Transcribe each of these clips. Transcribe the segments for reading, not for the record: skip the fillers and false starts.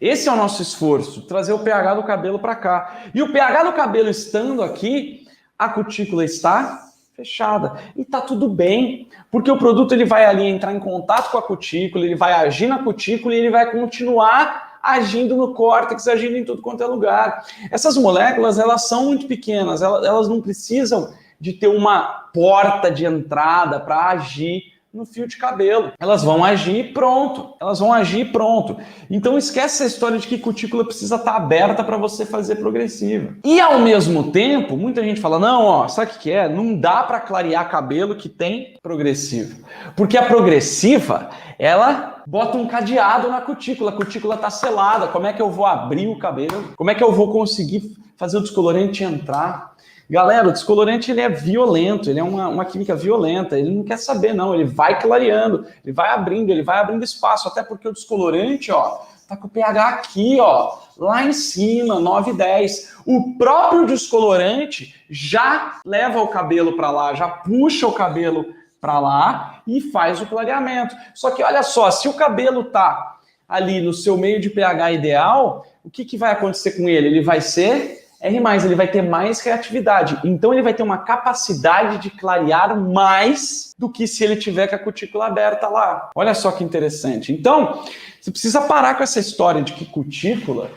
Esse é o nosso esforço, trazer o pH do cabelo para cá. E o pH do cabelo estando aqui, a cutícula está fechada. E tá tudo bem, porque o produto ele vai ali entrar em contato com a cutícula, ele vai agir na cutícula e ele vai continuar agindo no córtex, agindo em tudo quanto é lugar. Essas moléculas, elas são muito pequenas, elas não precisam de ter uma porta de entrada para agir no fio de cabelo. Elas vão agir e pronto. Elas vão agir e pronto. Então esquece essa história de que cutícula precisa estar aberta para você fazer progressiva. E ao mesmo tempo, muita gente fala, não, ó, sabe o que é? Não dá para clarear cabelo que tem progressiva. Porque a progressiva, ela bota um cadeado na cutícula. A cutícula está selada. Como é que eu vou abrir o cabelo? Como é que eu vou conseguir fazer o descolorante entrar? Galera, o descolorante ele é violento, ele é uma química violenta, ele não quer saber não, ele vai clareando, ele vai abrindo espaço, até porque o descolorante, ó, tá com o pH aqui, ó, lá em cima, 9, 10. O próprio descolorante já leva o cabelo para lá, já puxa o cabelo para lá e faz o clareamento. Só que olha só, se o cabelo tá ali no seu meio de pH ideal, o que vai acontecer com ele? Ele vai ser R+, ele vai ter mais reatividade. Então ele vai ter uma capacidade de clarear mais do que se ele tiver com a cutícula aberta lá. Olha só que interessante. Então, você precisa parar com essa história de que cutícula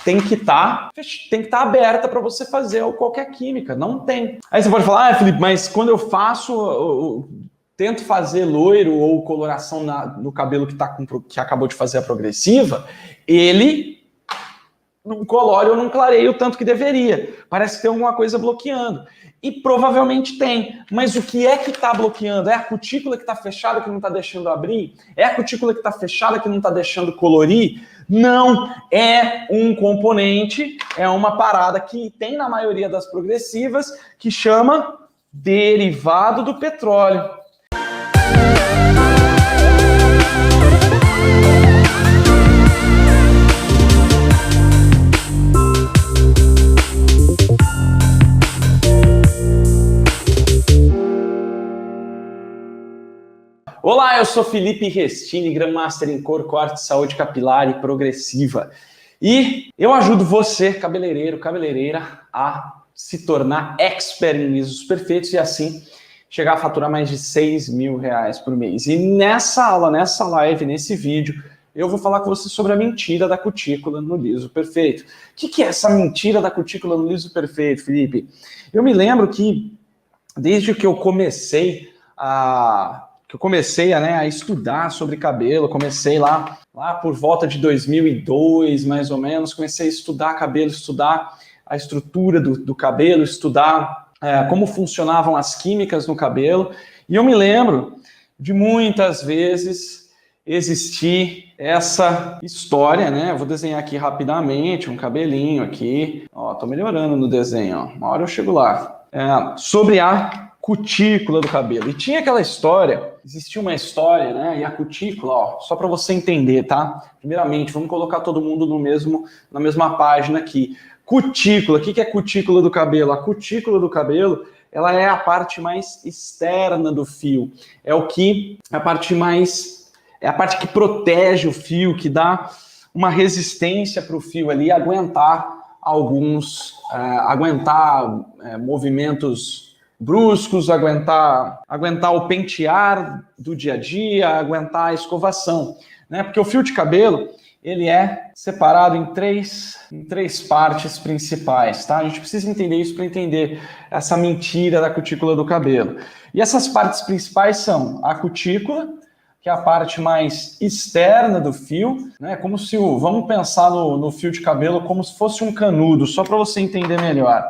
tem que estar aberta para você fazer qualquer química. Não tem. Aí você pode falar, Felipe, mas quando eu faço... tento fazer loiro ou coloração no cabelo que acabou de fazer a progressiva, ele não colore ou não clareia o tanto que deveria. Parece que tem alguma coisa bloqueando. E provavelmente tem. Mas o que é que está bloqueando? É a cutícula que está fechada que não está deixando abrir? É a cutícula que está fechada que não está deixando colorir? Não. É um componente, é uma parada que tem na maioria das progressivas que chama derivado do petróleo. Olá, eu sou Felipe Restini, Grandmaster em Cor, Corte, Saúde Capilar e Progressiva. E eu ajudo você, cabeleireiro, cabeleireira, a se tornar expert em lisos perfeitos e assim chegar a faturar mais de R$6.000 por mês. E nessa aula, nessa live, nesse vídeo, eu vou falar com você sobre a mentira da cutícula no liso perfeito. O que é essa mentira da cutícula no liso perfeito, Felipe? Eu me lembro que desde que eu comecei a estudar sobre cabelo, comecei lá por volta de 2002, mais ou menos, comecei a estudar cabelo, estudar a estrutura do cabelo, estudar como funcionavam as químicas no cabelo, e eu me lembro de muitas vezes existir essa história, né? Eu vou desenhar aqui rapidamente um cabelinho aqui, ó, tô melhorando no desenho, ó, uma hora eu chego lá, sobre a cutícula do cabelo. E tinha aquela história, existia uma história, né? E a cutícula, ó, só para você entender, tá? Primeiramente, vamos colocar todo mundo na mesma página aqui. Cutícula, o que é cutícula do cabelo? A cutícula do cabelo, ela é a parte mais externa do fio. É a parte que protege o fio, que dá uma resistência para o fio ali aguentar movimentos bruscos, aguentar o pentear do dia a dia, aguentar a escovação, né? Porque o fio de cabelo, ele é separado em três partes principais, tá? A gente precisa entender isso para entender essa mentira da cutícula do cabelo. E essas partes principais são a cutícula, que é a parte mais externa do fio, né? Como se vamos pensar no fio de cabelo como se fosse um canudo, só para você entender melhor.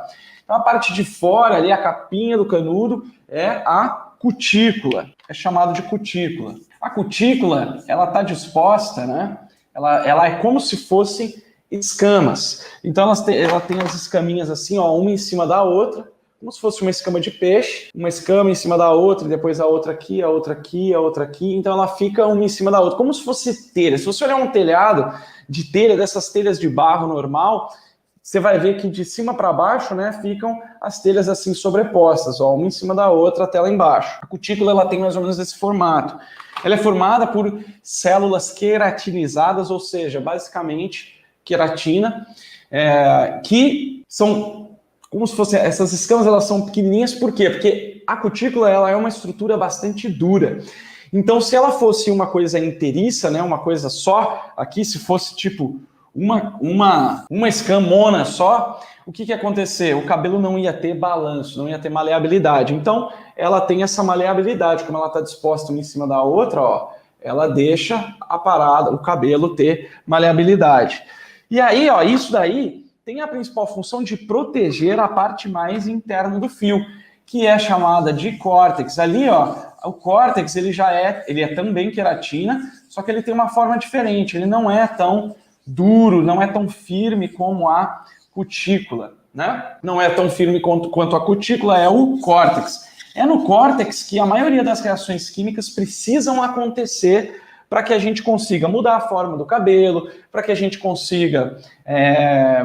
Então, a parte de fora ali, a capinha do canudo, é a cutícula. É chamado de cutícula. A cutícula, ela está disposta, né? Ela é como se fossem escamas. Então, ela tem as escaminhas assim, ó, uma em cima da outra, como se fosse uma escama de peixe, uma escama em cima da outra, e depois a outra aqui, a outra aqui, a outra aqui. Então, ela fica uma em cima da outra, como se fosse telha. Se você olhar um telhado de telha, dessas telhas de barro normal, você vai ver que de cima para baixo, né, ficam as telhas assim sobrepostas, ó, uma em cima da outra até lá embaixo. A cutícula, ela tem mais ou menos esse formato. Ela é formada por células queratinizadas, ou seja, basicamente queratina, que são como se fossem, essas escamas, elas são pequenininhas, por quê? Porque a cutícula, ela é uma estrutura bastante dura. Então, se ela fosse uma coisa inteiriça, né, uma coisa só, aqui, se fosse tipo uma escamona só, o que ia acontecer? O cabelo não ia ter balanço, não ia ter maleabilidade. Então, ela tem essa maleabilidade, como ela está disposta uma em cima da outra, ó, ela deixa a parada, o cabelo ter maleabilidade. E aí, ó, isso daí tem a principal função de proteger a parte mais interna do fio, que é chamada de córtex. Ali, ó, o córtex, ele é também queratina, só que ele tem uma forma diferente, ele não é tão duro, não é tão firme como a cutícula, né? Não é tão firme quanto a cutícula, é o córtex. É no córtex que a maioria das reações químicas precisam acontecer para que a gente consiga mudar a forma do cabelo, para que a gente consiga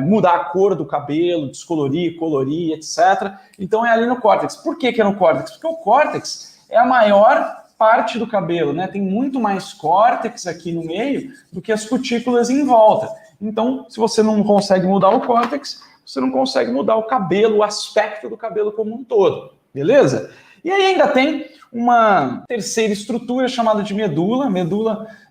mudar a cor do cabelo, descolorir, colorir, etc. Então é ali no córtex. Por que é no córtex? Porque o córtex é a maior parte do cabelo, né? Tem muito mais córtex aqui no meio do que as cutículas em volta. Então, se você não consegue mudar o córtex, você não consegue mudar o cabelo, o aspecto do cabelo como um todo, beleza? E aí ainda tem uma terceira estrutura chamada de medula.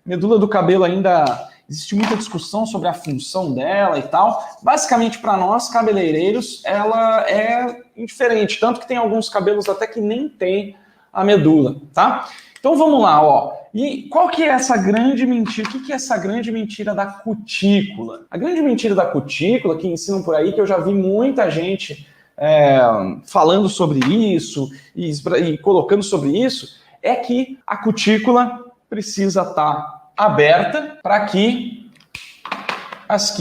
Medula do cabelo ainda existe muita discussão sobre a função dela e tal. Basicamente, para nós, cabeleireiros, ela é indiferente. Tanto que tem alguns cabelos até que nem tem a medula, tá? Então vamos lá, ó. E qual que é essa grande mentira? O que é essa grande mentira da cutícula? A grande mentira da cutícula, que ensinam por aí, que eu já vi muita gente falando sobre isso e colocando sobre isso, é que a cutícula precisa estar aberta para que os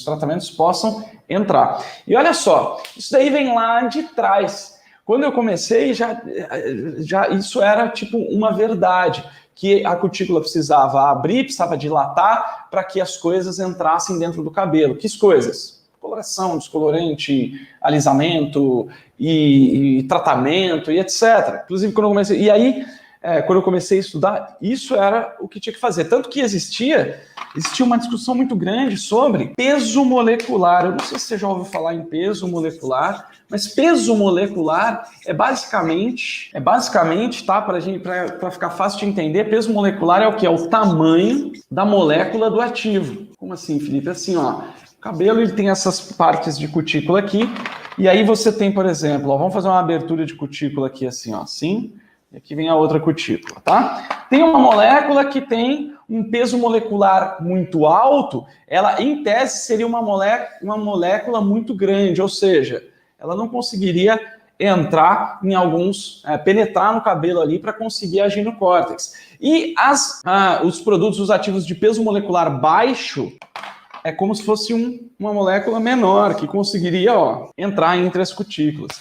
tratamentos possam entrar. E olha só, isso daí vem lá de trás. Quando eu comecei, já isso era tipo uma verdade, que a cutícula precisava abrir, precisava dilatar para que as coisas entrassem dentro do cabelo. Que coisas? Coloração, descolorante, alisamento e tratamento e etc. Inclusive, quando eu comecei a estudar, isso era o que tinha que fazer. Tanto que existia uma discussão muito grande sobre peso molecular. Eu não sei se você já ouviu falar em peso molecular, mas peso molecular é basicamente, tá? Para ficar fácil de entender, peso molecular é o que? É o tamanho da molécula do ativo. Como assim, Felipe? Assim, ó. O cabelo, ele tem essas partes de cutícula aqui, e aí você tem, por exemplo, ó, vamos fazer uma abertura de cutícula aqui assim, ó, assim, e aqui vem a outra cutícula, tá? Tem uma molécula que tem um peso molecular muito alto, ela, em tese, seria uma molécula muito grande, ou seja, ela não conseguiria entrar em penetrar no cabelo ali para conseguir agir no córtex. E os produtos, os ativos de peso molecular baixo, é como se fosse uma molécula menor que conseguiria, ó, entrar entre as cutículas.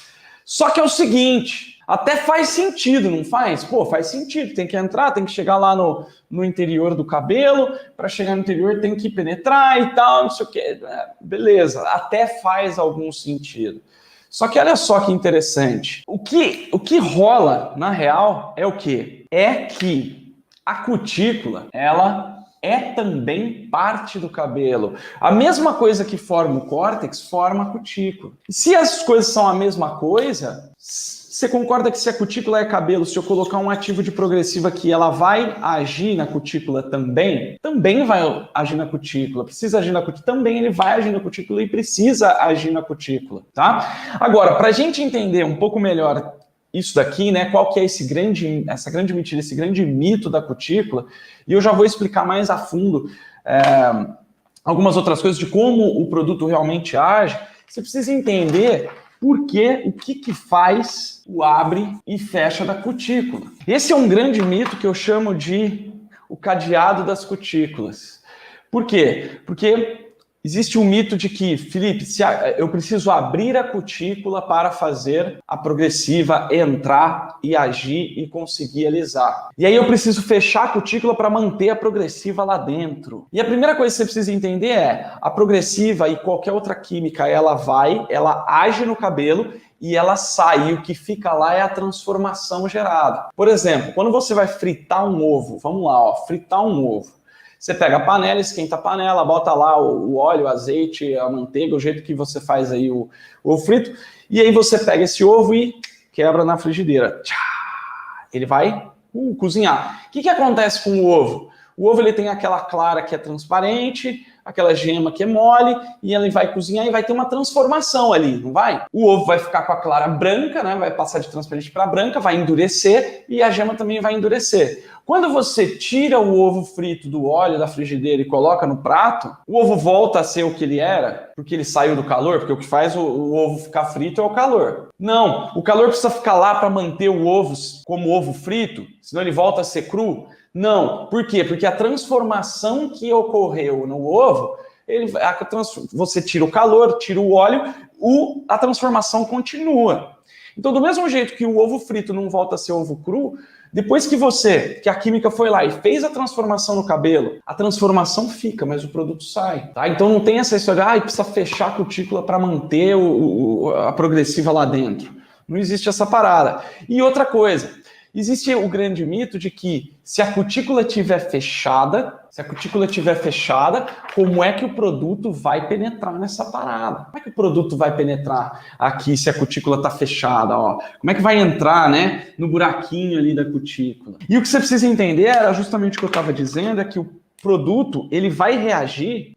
Só que é o seguinte, até faz sentido, não faz? Pô, faz sentido, tem que entrar, tem que chegar lá no interior do cabelo, para chegar no interior tem que penetrar e tal, não sei o quê. Beleza, até faz algum sentido. Só que olha só que interessante, o que rola, na real, é o quê? É que a cutícula, ela é também parte do cabelo. A mesma coisa que forma o córtex, forma a cutícula. E se as coisas são a mesma coisa, você concorda que se a cutícula é cabelo, se eu colocar um ativo de progressiva aqui, ela vai agir na cutícula também? Também vai agir na cutícula. Precisa agir na cutícula? Também ele vai agir na cutícula e precisa agir na cutícula, tá? Agora, para a gente entender um pouco melhor isso daqui, né? Qual que é essa grande mentira, esse grande mito da cutícula? E eu já vou explicar mais a fundo algumas outras coisas de como o produto realmente age. Você precisa entender o que faz o abre e fecha da cutícula. Esse é um grande mito que eu chamo de o cadeado das cutículas. Por quê? Porque existe um mito de que, Felipe, eu preciso abrir a cutícula para fazer a progressiva entrar e agir e conseguir age. E aí eu preciso fechar a cutícula para manter a progressiva lá dentro. E a primeira coisa que você precisa entender é, a progressiva e qualquer outra química, ela age no cabelo e ela sai. E o que fica lá é a transformação gerada. Por exemplo, quando você vai fritar um ovo, vamos lá, ó, fritar um ovo. Você pega a panela, esquenta a panela, bota lá o óleo, o azeite, a manteiga, o jeito que você faz aí o ovo frito, e aí você pega esse ovo e quebra na frigideira. Ele vai cozinhar. O que acontece com o ovo? O ovo ele tem aquela clara que é transparente, aquela gema que é mole, e ele vai cozinhar e vai ter uma transformação ali, não vai? O ovo vai ficar com a clara branca, né? Vai passar de transparente para branca, vai endurecer e a gema também vai endurecer. Quando você tira o ovo frito do óleo da frigideira e coloca no prato, o ovo volta a ser o que ele era, porque ele saiu do calor, porque o que faz o ovo ficar frito é o calor. Não, o calor precisa ficar lá para manter o ovo como ovo frito, senão ele volta a ser cru. Não, por quê? Porque a transformação que ocorreu no ovo, você tira o calor, tira o óleo, a transformação continua. Então, do mesmo jeito que o ovo frito não volta a ser ovo cru, depois que a química foi lá e fez a transformação no cabelo, a transformação fica, mas o produto sai. Tá? Então não tem essa história, precisa fechar a cutícula para manter a progressiva lá dentro. Não existe essa parada. E outra coisa, existe o grande mito de que se a cutícula estiver fechada, como é que o produto vai penetrar nessa parada? Como é que o produto vai penetrar aqui se a cutícula está fechada? Ó? Como é que vai entrar, né, no buraquinho ali da cutícula? E o que você precisa entender era justamente o que eu estava dizendo, é que o produto ele vai agir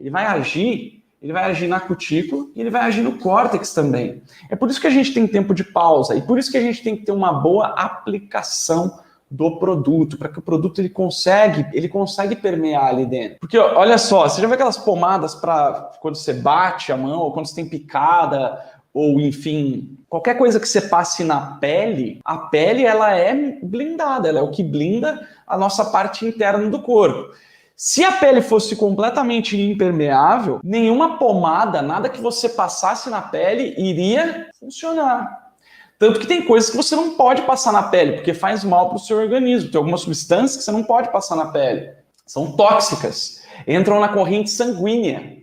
na cutícula e ele vai agir no córtex também. É por isso que a gente tem tempo de pausa e por isso que a gente tem que ter uma boa aplicação do produto, para que o produto ele consegue permear ali dentro. Porque olha só, você já vê aquelas pomadas para quando você bate a mão, ou quando você tem picada, ou enfim, qualquer coisa que você passe na pele, a pele ela é blindada, ela é o que blinda a nossa parte interna do corpo. Se a pele fosse completamente impermeável, nenhuma pomada, nada que você passasse na pele iria funcionar. Tanto que tem coisas que você não pode passar na pele, porque faz mal para o seu organismo. Tem algumas substâncias que você não pode passar na pele. São tóxicas. Entram na corrente sanguínea.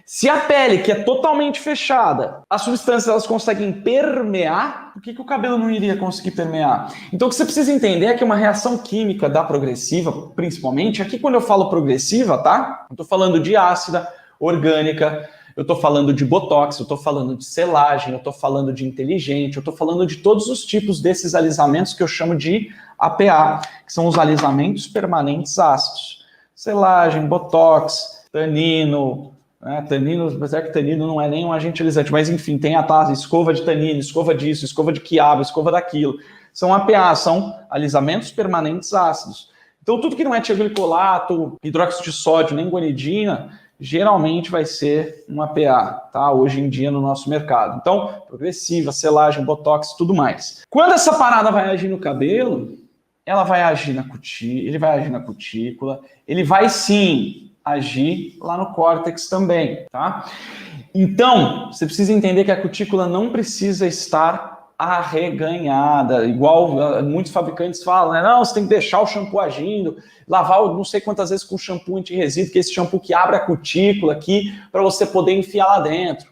Se a pele, que é totalmente fechada, as substâncias elas conseguem permear, por que o cabelo não iria conseguir permear? Então o que você precisa entender é que uma reação química da progressiva, principalmente, aqui quando eu falo progressiva, tá? Eu estou falando de ácida, orgânica, eu estou falando de botox, eu estou falando de selagem, eu estou falando de inteligente, eu estou falando de todos os tipos desses alisamentos que eu chamo de APA, que são os alisamentos permanentes ácidos. Selagem, botox, tanino, tanino, apesar que tanino não é nem um agente alisante, mas enfim, tem a escova de tanino, escova disso, escova de quiabo, escova daquilo. São APA, são alisamentos permanentes ácidos. Então tudo que não é tioglicolato, hidróxido de sódio, nem guanidina, geralmente vai ser um APA, tá? Hoje em dia no nosso mercado. Então, progressiva, selagem, botox, tudo mais. Quando essa parada vai agir no cabelo, ela vai agir na cutícula, ele vai agir na cutícula, ele vai sim agir lá no córtex também, tá? Então, você precisa entender que a cutícula não precisa estar arreganhada, igual muitos fabricantes falam, né? Não, você tem que deixar o shampoo agindo, lavar não sei quantas vezes com shampoo anti-resíduo, que é esse shampoo que abre a cutícula aqui para você poder enfiar lá dentro.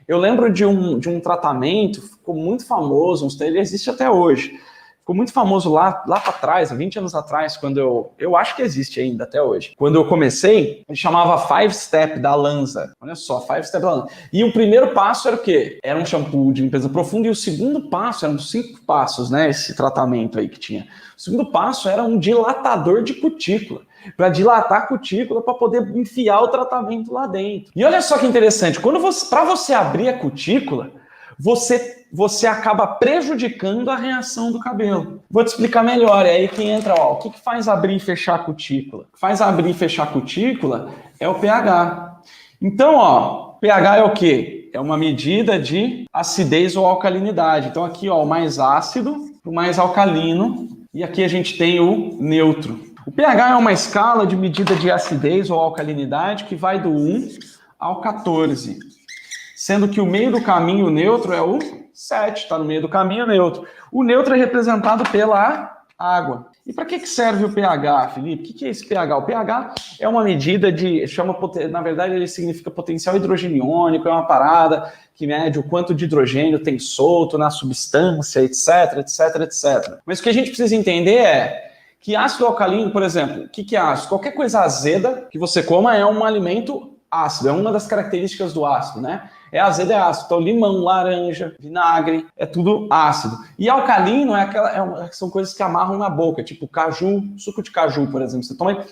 Eu lembro de um tratamento, ficou muito famoso, ele existe até hoje, ficou muito famoso lá para trás, há 20 anos atrás, quando eu acho que existe ainda até hoje. Quando eu comecei, ele chamava 5 Step da Lanza. Olha só, 5 Step da Lanza. E o primeiro passo era o quê? Era um shampoo de limpeza profunda e o segundo passo, eram 5 passos, né? Esse tratamento aí que tinha. O segundo passo era um dilatador de cutícula, para dilatar a cutícula para poder enfiar o tratamento lá dentro. E olha só que interessante, para você abrir a cutícula, você acaba prejudicando a reação do cabelo. Vou te explicar melhor, é aí que entra, ó, o que faz abrir e fechar a cutícula? O que faz abrir e fechar a cutícula é o pH. Então, ó, pH é o quê? É uma medida de acidez ou alcalinidade. Então aqui, ó, o mais ácido, o mais alcalino, e aqui a gente tem o neutro. O pH é uma escala de medida de acidez ou alcalinidade que vai do 1 ao 14. Sendo que o meio do caminho neutro é o 7, está no meio do caminho neutro. O neutro é representado pela água. E para que serve o pH, Felipe? O que é esse pH? O pH é uma medida na verdade ele significa potencial hidrogeniônico, é uma parada que mede o quanto de hidrogênio tem solto na substância, etc, etc, etc. Mas o que a gente precisa entender é que ácido alcalino, por exemplo, o que é ácido? Qualquer coisa azeda que você coma é um alimento ácido, é uma das características do ácido, né? É azedo, é ácido. Então, limão, laranja, vinagre, é tudo ácido. E alcalino são coisas que amarram na boca, tipo caju, suco de caju, por exemplo. Você toma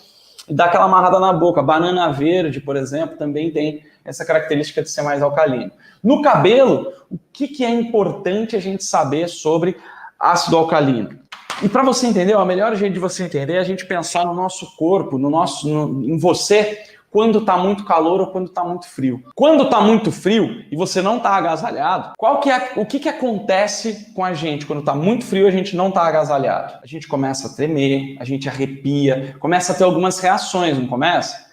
e dá aquela amarrada na boca. Banana verde, por exemplo, também tem essa característica de ser mais alcalino. No cabelo, o que é importante a gente saber sobre ácido alcalino? E para você entender, a melhor jeito de você entender é a gente pensar no nosso corpo, em você, quando está muito calor ou quando está muito frio. Quando está muito frio e você não está agasalhado, o que acontece com a gente quando está muito frio e a gente não está agasalhado? A gente começa a tremer, a gente arrepia, começa a ter algumas reações, não começa?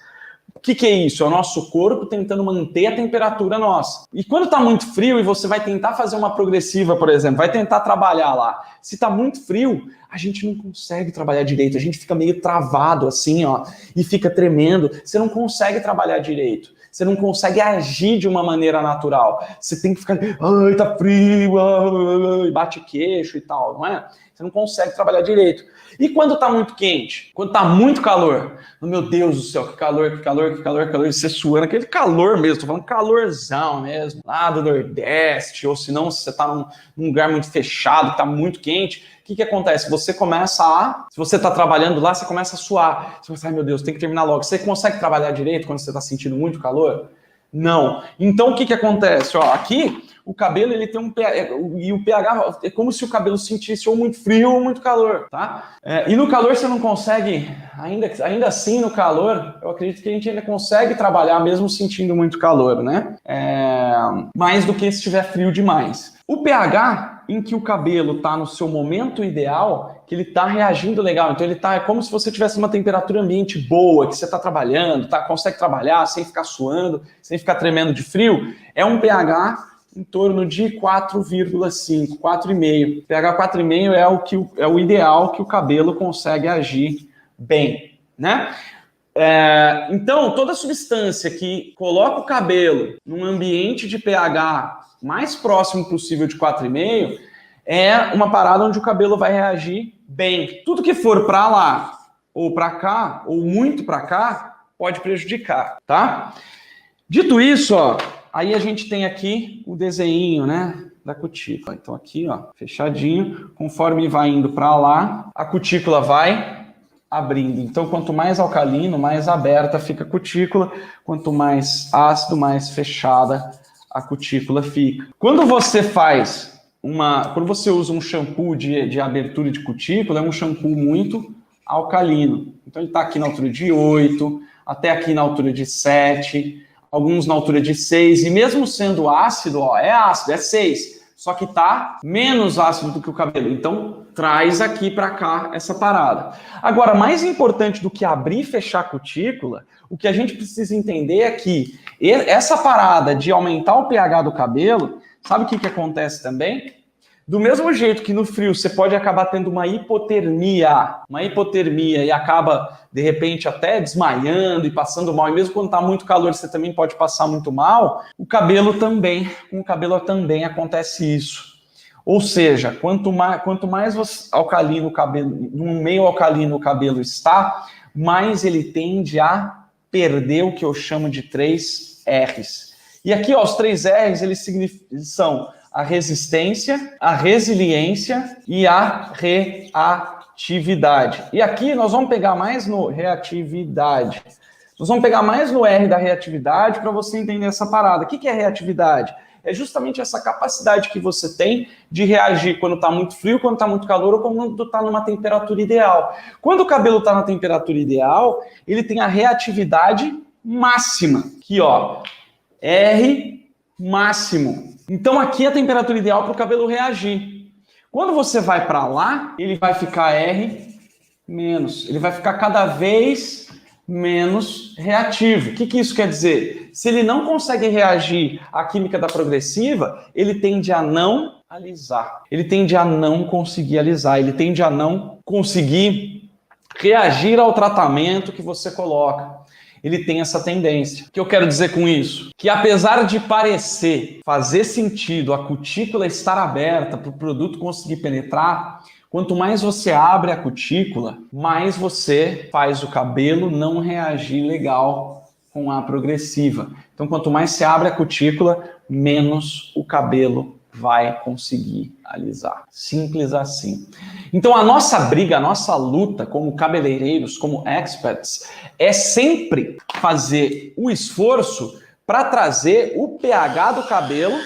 O que é isso? É o nosso corpo tentando manter a temperatura nossa. E quando está muito frio e você vai tentar fazer uma progressiva, por exemplo, vai tentar trabalhar lá. Se está muito frio, a gente não consegue trabalhar direito. A gente fica meio travado assim, ó, e fica tremendo. Você não consegue trabalhar direito. Você não consegue agir de uma maneira natural. Você tem que ficar, ai, tá frio, ai, bate queixo e tal, não é? Você não consegue trabalhar direito. E quando tá muito quente? Quando tá muito calor? Meu Deus do céu, que calor, que calor, que calor, que calor. Você suando, aquele calor mesmo, tô falando calorzão mesmo, lá do Nordeste, ou se não, se você tá num lugar muito fechado, que tá muito quente, o que acontece? Você começa se você tá trabalhando lá, você começa a suar. Você pensa, ai meu Deus, tem que terminar logo. Você consegue trabalhar direito quando você tá sentindo muito calor? Não. Então, o que acontece? Ó, aqui, o cabelo, ele tem um pH, e o pH é como se o cabelo sentisse ou muito frio ou muito calor, tá? E no calor você não consegue, ainda assim no calor, eu acredito que a gente ainda consegue trabalhar mesmo sentindo muito calor, né? Mais do que se estiver frio demais. O pH em que o cabelo está no seu momento ideal, que ele está reagindo legal, então é como se você tivesse uma temperatura ambiente boa, que você está trabalhando, consegue trabalhar sem ficar suando, sem ficar tremendo de frio, é um pH em torno de 4,5, 4,5. pH 4,5 é o ideal que o cabelo consegue agir bem, né? Então, toda substância que coloca o cabelo num ambiente de pH mais próximo possível de 4,5 é uma parada onde o cabelo vai reagir bem. Tudo que for para lá ou para cá, ou muito para cá, pode prejudicar, tá? Dito isso, ó, aí a gente tem aqui o desenho, né, da cutícula. Então aqui, ó, fechadinho, conforme vai indo para lá, a cutícula vai abrindo. Então, quanto mais alcalino, mais aberta fica a cutícula, quanto mais ácido, mais fechada a cutícula fica. Quando você usa um shampoo de abertura de cutícula, é um shampoo muito alcalino. Então, ele está aqui na altura de 8, até aqui na altura de 7, alguns na altura de 6, e mesmo sendo ácido, ó, é 6, só que tá menos ácido do que o cabelo. Então, traz aqui para cá essa parada. Agora, mais importante do que abrir e fechar a cutícula, o que a gente precisa entender é que essa parada de aumentar o pH do cabelo, sabe o que acontece também? Do mesmo jeito que no frio você pode acabar tendo uma hipotermia e acaba, de repente, até desmaiando e passando mal, e mesmo quando está muito calor você também pode passar muito mal, com o cabelo também acontece isso. Ou seja, quanto mais alcalino o cabelo, num meio alcalino o cabelo está, mais ele tende a perder o que eu chamo de 3 R's. E aqui, ó, os 3 R's, eles são a resistência, a resiliência e a reatividade. E aqui nós vamos pegar mais no reatividade. Nós vamos pegar mais no R da reatividade para você entender essa parada. O que é reatividade? É justamente essa capacidade que você tem de reagir quando está muito frio, quando está muito calor ou quando está numa temperatura ideal. Quando o cabelo está na temperatura ideal, ele tem a reatividade máxima. Aqui, ó, R máximo. Então aqui é a temperatura ideal para o cabelo reagir. Quando você vai para lá, ele vai ficar R menos. Ele vai ficar cada vez menos reativo. O que isso quer dizer? Se ele não consegue reagir à química da progressiva, ele tende a não alisar. Ele tende a não conseguir alisar. Ele tende a não conseguir reagir ao tratamento que você coloca. Ele tem essa tendência. O que eu quero dizer com isso? Que apesar de fazer sentido a cutícula estar aberta para o produto conseguir penetrar, Quanto mais você abre a cutícula, mais você faz o cabelo não reagir legal com a progressiva. Então, quanto mais você abre a cutícula, menos o cabelo vai conseguir alisar. Simples assim. Então, a nossa briga, a nossa luta como cabeleireiros, como experts, é sempre fazer o esforço para trazer o pH do cabelo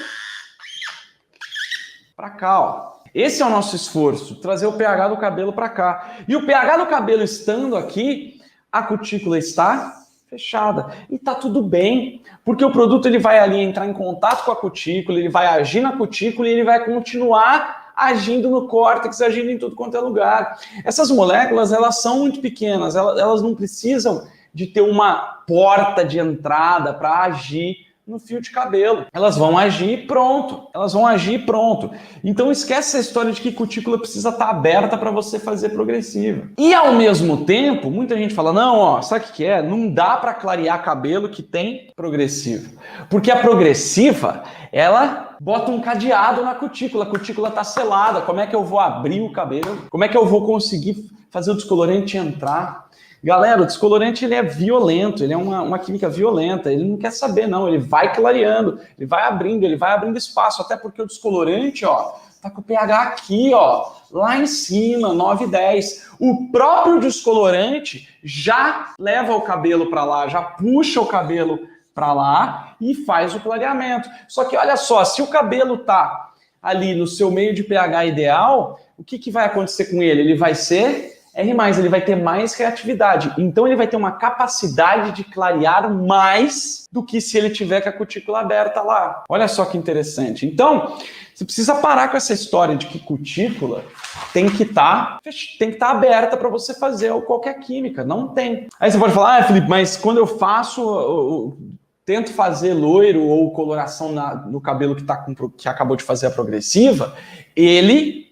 para cá, ó. Esse é o nosso esforço, trazer o pH do cabelo para cá. E o pH do cabelo estando aqui, a cutícula está fechada. E tá tudo bem, porque o produto ele vai ali entrar em contato com a cutícula, ele vai agir na cutícula e ele vai continuar agindo no córtex, agindo em tudo quanto é lugar. Essas moléculas, elas são muito pequenas, elas não precisam de ter uma porta de entrada para agir no fio de cabelo. Elas vão agir e pronto. Elas vão agir e pronto. Então esquece essa história de que cutícula precisa estar aberta para você fazer progressiva. E ao mesmo tempo, muita gente fala, não, ó, sabe o que é? Não dá para clarear cabelo que tem progressiva. Porque a progressiva, ela bota um cadeado na cutícula. A cutícula está selada. Como é que eu vou abrir o cabelo? Como é que eu vou conseguir fazer o descolorante entrar? Galera, o descolorante ele é violento, ele é uma química violenta, ele não quer saber não, ele vai clareando, ele vai abrindo espaço, até porque o descolorante, ó, tá com o pH aqui, ó, lá em cima, 9, 10. O próprio descolorante já leva o cabelo para lá, já puxa o cabelo para lá e faz o clareamento. Só que olha só, se o cabelo tá ali no seu meio de pH ideal, o que vai acontecer com ele? Ele vai ser R+, ele vai ter mais reatividade. Então ele vai ter uma capacidade de clarear mais do que se ele tiver com a cutícula aberta lá. Olha só que interessante. Então, você precisa parar com essa história de que cutícula tem que estar aberta para você fazer qualquer química. Não tem. Aí você pode falar, Felipe, mas quando eu faço... tento fazer loiro ou coloração no cabelo que acabou de fazer a progressiva, ele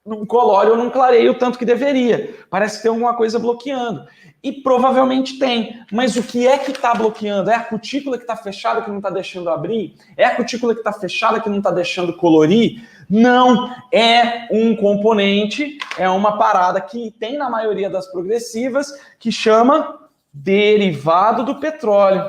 não colore ou não clareia o tanto que deveria. Parece que tem alguma coisa bloqueando. E provavelmente tem. Mas o que é que está bloqueando? É a cutícula que está fechada que não está deixando abrir? É a cutícula que está fechada que não está deixando colorir? Não. É um componente, é uma parada que tem na maioria das progressivas que chama derivado do petróleo,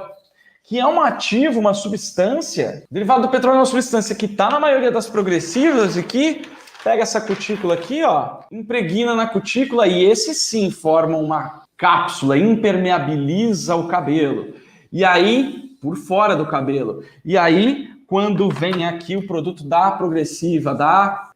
que é um ativo, uma substância. Derivado do petróleo é uma substância que está na maioria das progressivas e que pega essa cutícula aqui, ó, impregna na cutícula e esse sim forma uma cápsula, impermeabiliza o cabelo. E aí, por fora do cabelo. E aí, quando vem aqui o produto da progressiva,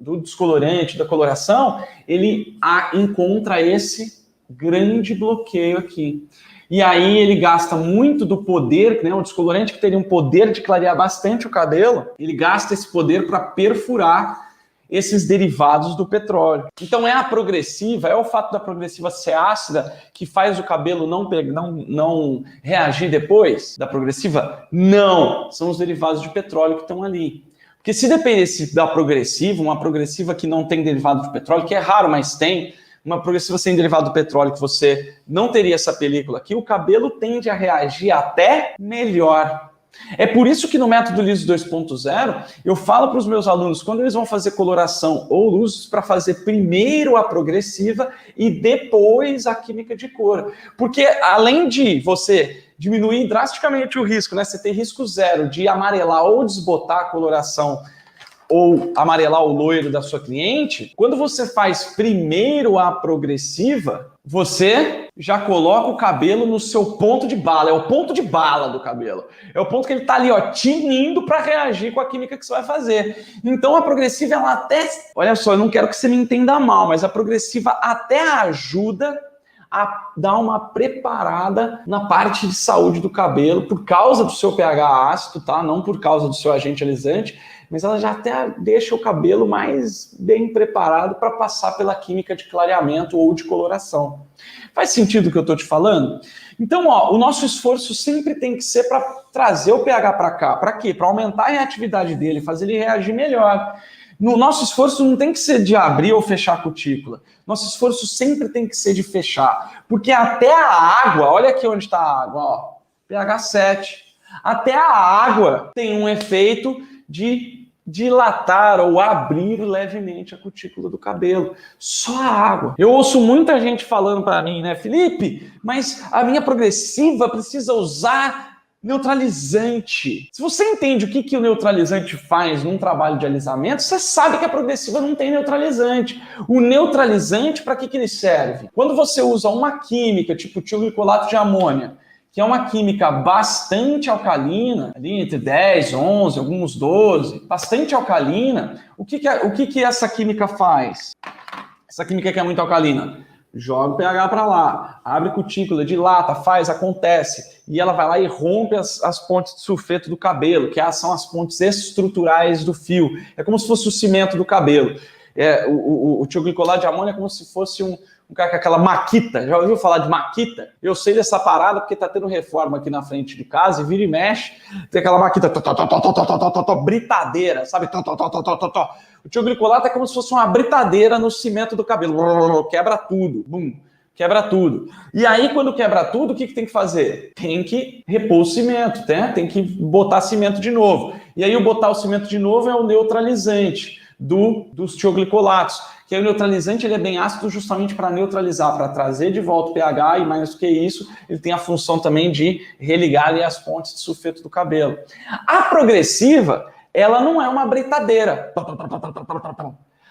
do descolorante, da coloração, ele encontra esse grande bloqueio aqui. E aí ele gasta muito do poder, né? O descolorante que teria um poder de clarear bastante o cabelo, ele gasta esse poder para perfurar esses derivados do petróleo. Então é a progressiva, é o fato da progressiva ser ácida que faz o cabelo não reagir depois da progressiva? Não, são os derivados de petróleo que estão ali. Porque se dependesse da progressiva, uma progressiva que não tem derivado de petróleo, que é raro, mas tem, uma progressiva sem derivado do petróleo que você não teria essa película aqui, o cabelo tende a reagir até melhor. É por isso que no método liso 2.0 eu falo para os meus alunos, quando eles vão fazer coloração ou luzes, para fazer primeiro a progressiva e depois a química de cor. Porque além de você diminuir drasticamente o risco, né, você ter risco zero de amarelar ou desbotar a coloração ou amarelar o loiro da sua cliente, quando você faz primeiro a progressiva, você já coloca o cabelo no seu ponto de bala, é o ponto de bala do cabelo. É o ponto que ele está ali, ó, tinindo para reagir com a química que você vai fazer. Então a progressiva, ela até... Olha só, eu não quero que você me entenda mal, mas a progressiva até ajuda a dar uma preparada na parte de saúde do cabelo por causa do seu pH ácido, tá? Não por causa do seu agente alisante, mas ela já até deixa o cabelo mais bem preparado para passar pela química de clareamento ou de coloração. Faz sentido o que eu estou te falando? Então, ó, o nosso esforço sempre tem que ser para trazer o pH para cá. Para quê? Para aumentar a reatividade dele, fazer ele reagir melhor. No nosso esforço não tem que ser de abrir ou fechar a cutícula. Nosso esforço sempre tem que ser de fechar. Porque até a água, olha aqui onde está a água, ó, pH 7. Até a água tem um efeito de dilatar ou abrir levemente a cutícula do cabelo. Só a água. Eu ouço muita gente falando para mim, né, Felipe, mas a minha progressiva precisa usar neutralizante. Se você entende o que o neutralizante faz num trabalho de alisamento, você sabe que a progressiva não tem neutralizante. O neutralizante, para que ele serve? Quando você usa uma química, tipo tioglicolato de amônia, que é uma química bastante alcalina, ali entre 10, 11, alguns 12, bastante alcalina, o que essa química faz? Essa química que é muito alcalina, joga o pH para lá, abre cutícula, dilata, acontece, e ela vai lá e rompe as pontes de sulfeto do cabelo, que são as pontes estruturais do fio. É como se fosse o cimento do cabelo. O tioglicolato de amônia é como se fosse um cara com aquela maquita. Já ouviu falar de maquita? Eu sei dessa parada porque tá tendo reforma aqui na frente de casa e vira e mexe, tem aquela maquita britadeira, sabe? O tioglicolato é como se fosse uma britadeira no cimento do cabelo. Quebra tudo. Bum. Quebra tudo. E aí, quando quebra tudo, o que tem que fazer? Tem que repor o cimento, né? Tem que botar cimento de novo. E aí, o botar o cimento de novo é o neutralizante dos tioglicolatos, que é o neutralizante, ele é bem ácido justamente para neutralizar, para trazer de volta o pH, e mais do que isso, ele tem a função também de religar ali as pontes de sulfeto do cabelo. A progressiva, ela não é uma britadeira.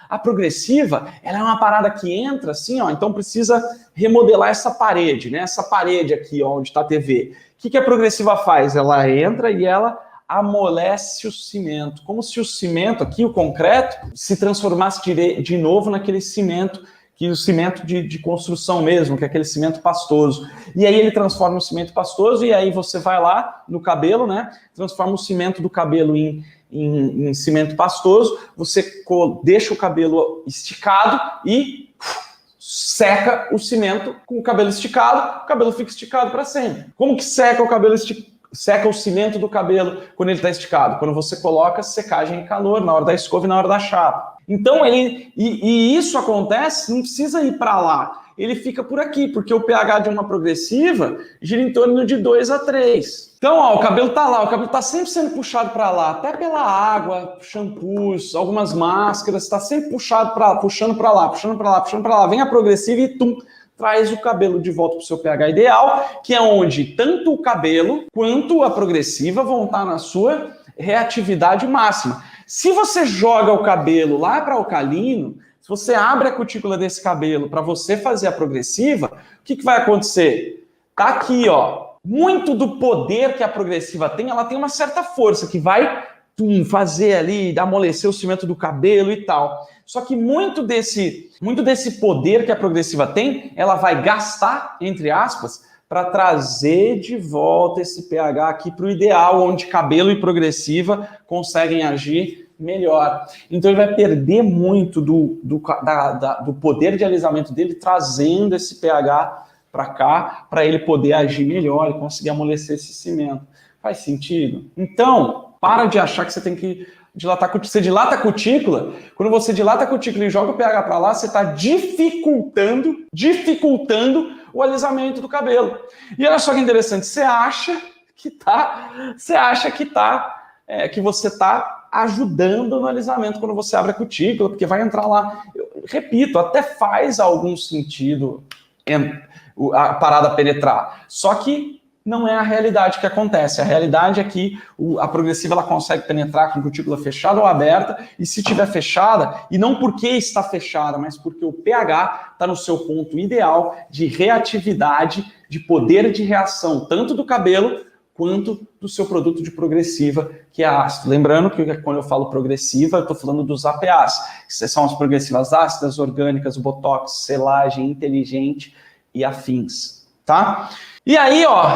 A progressiva, ela é uma parada que entra assim, ó, então precisa remodelar essa parede, né? Essa parede aqui, ó, onde está a TV. O que a progressiva faz? Ela entra e ela amolece o cimento, como se o cimento aqui, o concreto, se transformasse de novo naquele cimento, que o cimento de construção mesmo, que é aquele cimento pastoso. E aí ele transforma o cimento pastoso e aí você vai lá no cabelo, né? Transforma o cimento do cabelo em cimento pastoso, você deixa o cabelo esticado e seca o cimento com o cabelo esticado, o cabelo fica esticado para sempre. Como que seca o cabelo esticado? Seca o cimento do cabelo quando ele está esticado, quando você coloca secagem e calor na hora da escova e na hora da chapa. Então, isso acontece, não precisa ir para lá, ele fica por aqui, porque o pH de uma progressiva gira em torno de 2 a 3. Então, ó, o cabelo está lá, o cabelo está sempre sendo puxado para lá, até pela água, shampoos, algumas máscaras, está sempre puxando para lá. Vem a progressiva e tum, traz o cabelo de volta para o seu pH ideal, que é onde tanto o cabelo quanto a progressiva vão estar na sua reatividade máxima. Se você joga o cabelo lá para alcalino, se você abre a cutícula desse cabelo para você fazer a progressiva, o que vai acontecer? Tá aqui, ó. Muito do poder que a progressiva tem, ela tem uma certa força que vai fazer ali, amolecer o cimento do cabelo e tal. Só que muito desse poder que a progressiva tem, ela vai gastar, entre aspas, para trazer de volta esse pH aqui para o ideal, onde cabelo e progressiva conseguem agir melhor. Então ele vai perder muito do poder de alisamento dele, trazendo esse pH para cá, para ele poder agir melhor e conseguir amolecer esse cimento. Faz sentido? Então, para de achar que você tem que dilatar a cutícula. Você dilata a cutícula, quando você dilata a cutícula e joga o pH para lá, você está dificultando o alisamento do cabelo. E olha só que interessante, você acha que você está ajudando no alisamento quando você abre a cutícula, porque vai entrar lá. Eu repito, até faz algum sentido a parada penetrar. Só que não é a realidade que acontece. A realidade é que a progressiva ela consegue penetrar com cutícula fechada ou aberta, e se estiver fechada, e não porque está fechada, mas porque o pH está no seu ponto ideal de reatividade, de poder de reação, tanto do cabelo quanto do seu produto de progressiva, que é ácido. Lembrando que quando eu falo progressiva, eu estou falando dos APAs, que são as progressivas ácidas, orgânicas, botox, selagem, inteligente e afins, tá? E aí, ó,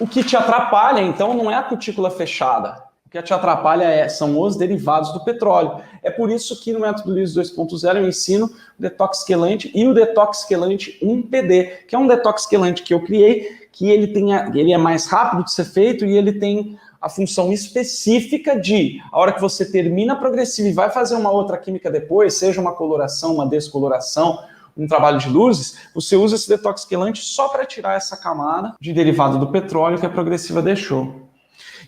o que te atrapalha, então, não é a cutícula fechada. O que te atrapalha são os derivados do petróleo. É por isso que no método LIS 2.0 eu ensino o detox quelante e o detox quelante 1PD, que é um detox quelante que eu criei, que ele é mais rápido de ser feito e ele tem a função específica de, a hora que você termina a progressiva e vai fazer uma outra química depois, seja uma coloração, uma descoloração, um trabalho de luzes, você usa esse detox quelante só para tirar essa camada de derivado do petróleo que a progressiva deixou.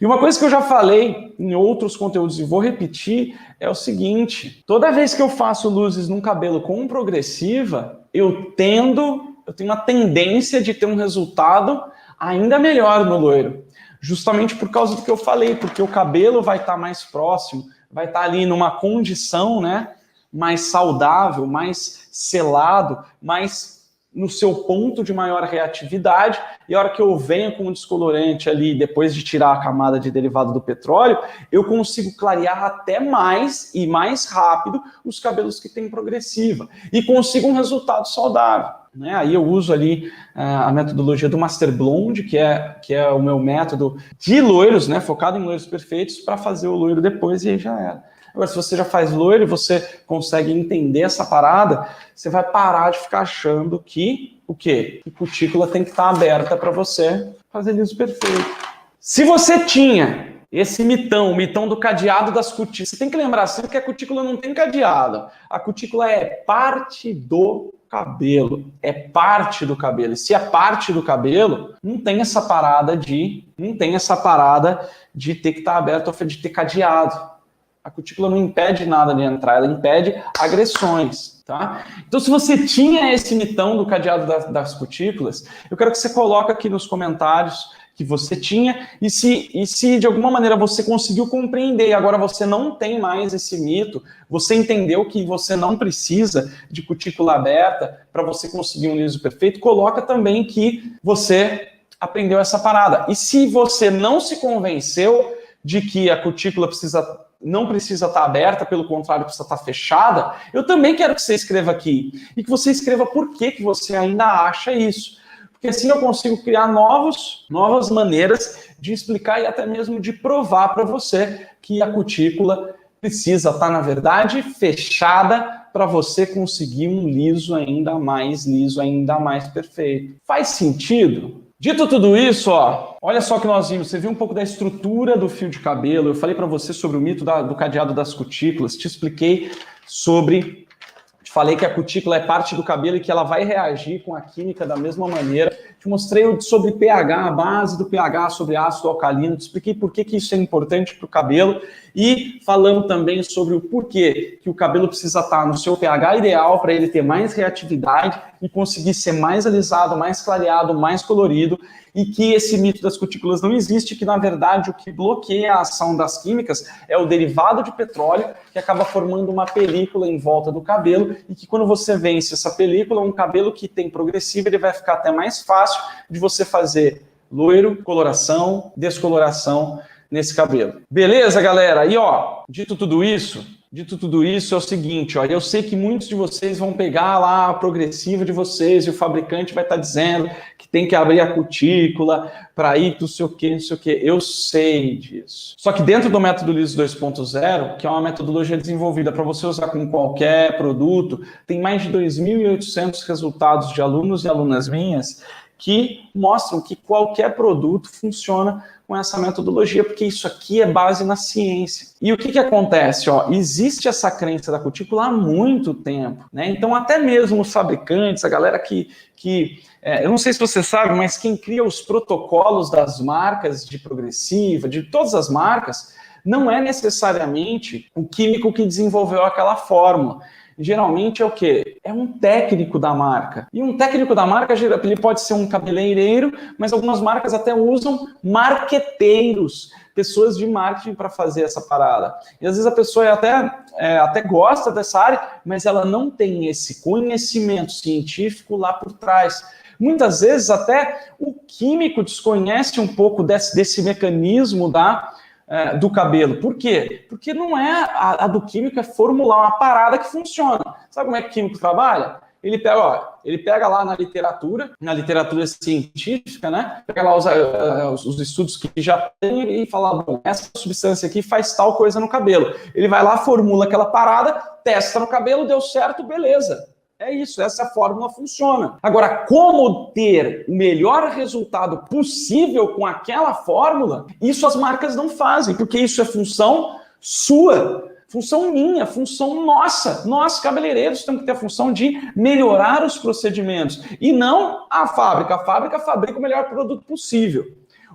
E uma coisa que eu já falei em outros conteúdos e vou repetir é o seguinte: toda vez que eu faço luzes num cabelo com progressiva, eu tenho uma tendência de ter um resultado ainda melhor no loiro. Justamente por causa do que eu falei, porque o cabelo vai estar mais próximo, vai estar ali numa condição, né, mais saudável, mais selado, mais no seu ponto de maior reatividade, e a hora que eu venho com um descolorante ali, depois de tirar a camada de derivado do petróleo, eu consigo clarear até mais e mais rápido os cabelos que têm progressiva, e consigo um resultado saudável. Né? Aí eu uso ali a metodologia do Master Blonde, que é o meu método de loiros, né, focado em loiros perfeitos, para fazer o loiro depois, e aí já era. Agora, se você já faz loiro e você consegue entender essa parada, você vai parar de ficar achando que o quê? Que cutícula tem que estar aberta para você fazer liso perfeito. Se você tinha esse mitão, o mitão do cadeado das cutículas, você tem que lembrar sempre que a cutícula não tem cadeado. A cutícula é parte do cabelo, é parte do cabelo. E se é parte do cabelo, não tem essa parada de ter que estar aberto ou de ter cadeado. A cutícula não impede nada de entrar, ela impede agressões, tá? Então, se você tinha esse mitão do cadeado das cutículas, eu quero que você coloque aqui nos comentários que você tinha e se de alguma maneira você conseguiu compreender e agora você não tem mais esse mito, você entendeu que você não precisa de cutícula aberta para você conseguir um liso perfeito, coloca também que você aprendeu essa parada. E se você não se convenceu de que a cutícula não precisa estar aberta, pelo contrário, precisa estar fechada, eu também quero que você escreva aqui. E que você escreva por que você ainda acha isso. Porque assim eu consigo criar novas maneiras de explicar e até mesmo de provar para você que a cutícula precisa estar, na verdade, fechada para você conseguir um liso ainda mais perfeito. Faz sentido? Dito tudo isso, ó, olha só que nós vimos, você viu um pouco da estrutura do fio de cabelo, eu falei para você sobre o mito do cadeado das cutículas, te expliquei falei que a cutícula é parte do cabelo e que ela vai reagir com a química da mesma maneira, te mostrei sobre pH, a base do pH sobre ácido alcalino, te expliquei por que isso é importante para o cabelo e falamos também sobre o porquê que o cabelo precisa estar no seu pH ideal para ele ter mais reatividade e conseguir ser mais alisado, mais clareado, mais colorido e que esse mito das cutículas não existe, que na verdade o que bloqueia a ação das químicas é o derivado de petróleo que acaba formando uma película em volta do cabelo e que quando você vence essa película, um cabelo que tem progressiva, ele vai ficar até mais fácil de você fazer loiro, coloração, descoloração nesse cabelo. Beleza, galera? E ó, dito tudo isso é o seguinte, ó, eu sei que muitos de vocês vão pegar lá a progressiva de vocês e o fabricante vai estar dizendo que tem que abrir a cutícula para ir não sei o que, eu sei disso. Só que dentro do método liso 2.0, que é uma metodologia desenvolvida para você usar com qualquer produto, tem mais de 2.800 resultados de alunos e alunas minhas que mostram que qualquer produto funciona com essa metodologia, porque isso aqui é base na ciência. E o que acontece? Ó, existe essa crença da cutícula há muito tempo, né? Então, até mesmo os fabricantes, a galera eu não sei se você sabe, mas quem cria os protocolos das marcas de progressiva, de todas as marcas, não é necessariamente o químico que desenvolveu aquela fórmula. Geralmente é o quê? É um técnico da marca. E um técnico da marca, ele pode ser um cabeleireiro, mas algumas marcas até usam marqueteiros, pessoas de marketing para fazer essa parada. E às vezes a pessoa até gosta dessa área, mas ela não tem esse conhecimento científico lá por trás. Muitas vezes até o químico desconhece um pouco desse mecanismo do cabelo. Por quê? Porque não é a do químico é formular uma parada que funciona. Sabe como é que o químico trabalha? Ele pega lá na literatura científica, né? Pega lá os estudos que já tem e fala, bom, essa substância aqui faz tal coisa no cabelo. Ele vai lá, formula aquela parada, testa no cabelo, deu certo, beleza. É isso, essa fórmula funciona. Agora, como ter o melhor resultado possível com aquela fórmula, isso as marcas não fazem, porque isso é função sua, função minha, função nossa. Nós, cabeleireiros, temos que ter a função de melhorar os procedimentos. E não a fábrica. A fábrica fabrica o melhor produto possível.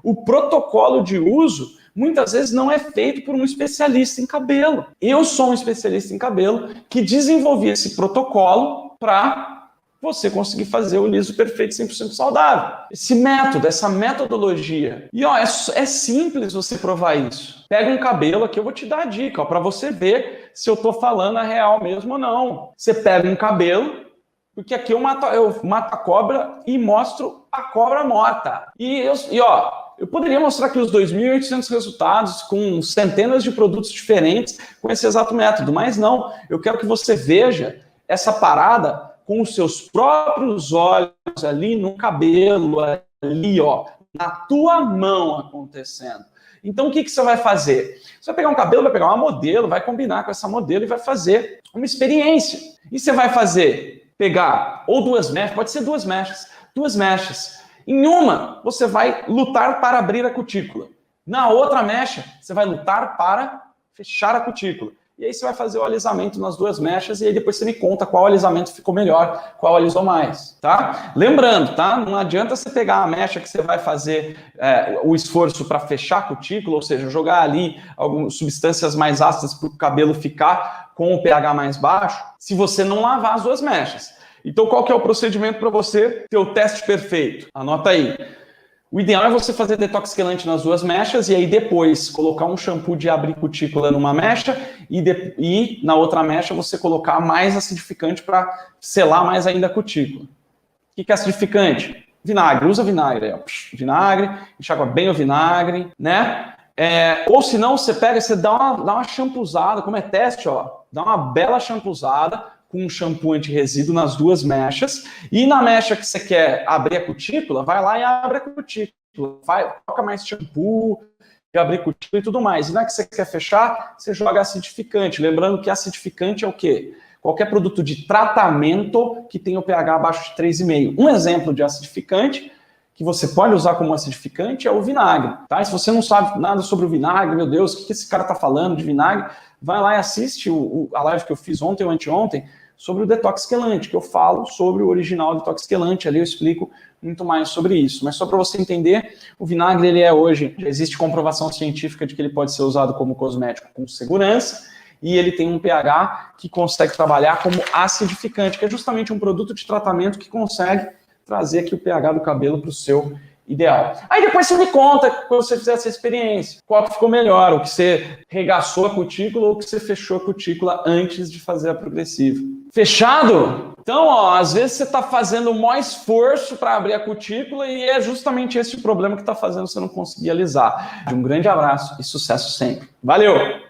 O protocolo de uso, muitas vezes não é feito por um especialista em cabelo. Eu sou um especialista em cabelo que desenvolvi esse protocolo para você conseguir fazer o liso perfeito 100% saudável. Esse método, essa metodologia. E ó, é simples você provar isso. Pega um cabelo aqui, eu vou te dar a dica, para você ver se eu estou falando a real mesmo ou não. Você pega um cabelo, porque aqui eu mato a cobra e mostro a cobra morta. Eu poderia mostrar aqui os 2.800 resultados com centenas de produtos diferentes com esse exato método, mas não. Eu quero que você veja essa parada com os seus próprios olhos ali no cabelo, ali, ó, na tua mão acontecendo. Então, o que você vai fazer? Você vai pegar um cabelo, vai pegar uma modelo, vai combinar com essa modelo e vai fazer uma experiência. E você vai pegar ou duas mechas, pode ser duas mechas. Em uma, você vai lutar para abrir a cutícula. Na outra mecha, você vai lutar para fechar a cutícula. E aí você vai fazer o alisamento nas duas mechas e aí depois você me conta qual alisamento ficou melhor, qual alisou mais, tá? Lembrando, tá? Não adianta você pegar a mecha que você vai fazer o esforço para fechar a cutícula, ou seja, jogar ali algumas substâncias mais ácidas para o cabelo ficar com o pH mais baixo, se você não lavar as duas mechas. Então, qual que é o procedimento para você ter o teste perfeito? Anota aí. O ideal é você fazer detox quelante nas duas mechas e aí depois colocar um shampoo de abrir cutícula numa mecha e na outra mecha você colocar mais acidificante para selar mais ainda a cutícula. O que é acidificante? Vinagre. Usa vinagre. Vinagre, enxágua bem o vinagre, né? Ou se não, você pega, você dá uma shampoozada, como é teste, ó, dá uma bela shampoozada com um shampoo anti-resíduo nas duas mechas, e na mecha que você quer abrir a cutícula, vai lá e abre a cutícula, coloca mais shampoo, e abrir cutícula e tudo mais. E na que você quer fechar, você joga acidificante. Lembrando que acidificante é o quê? Qualquer produto de tratamento que tenha o pH abaixo de 3,5. Um exemplo de acidificante que você pode usar como acidificante é o vinagre, tá? E se você não sabe nada sobre o vinagre, meu Deus, o que esse cara tá falando de vinagre? Vai lá e assiste a live que eu fiz ontem ou anteontem sobre o detox quelante, que eu falo sobre o original detox quelante, ali eu explico muito mais sobre isso. Mas só para você entender, o vinagre, ele hoje, já existe comprovação científica de que ele pode ser usado como cosmético com segurança, e ele tem um pH que consegue trabalhar como acidificante, que é justamente um produto de tratamento que consegue trazer aqui o pH do cabelo para o seu ideal. Aí depois você me conta, quando você fizer essa experiência, qual que ficou melhor, o que você regaçou a cutícula ou o que você fechou a cutícula antes de fazer a progressiva. Fechado? Então, ó, às vezes você está fazendo o maior esforço para abrir a cutícula e é justamente esse o problema que está fazendo você não conseguir alisar. Um grande abraço e sucesso sempre. Valeu!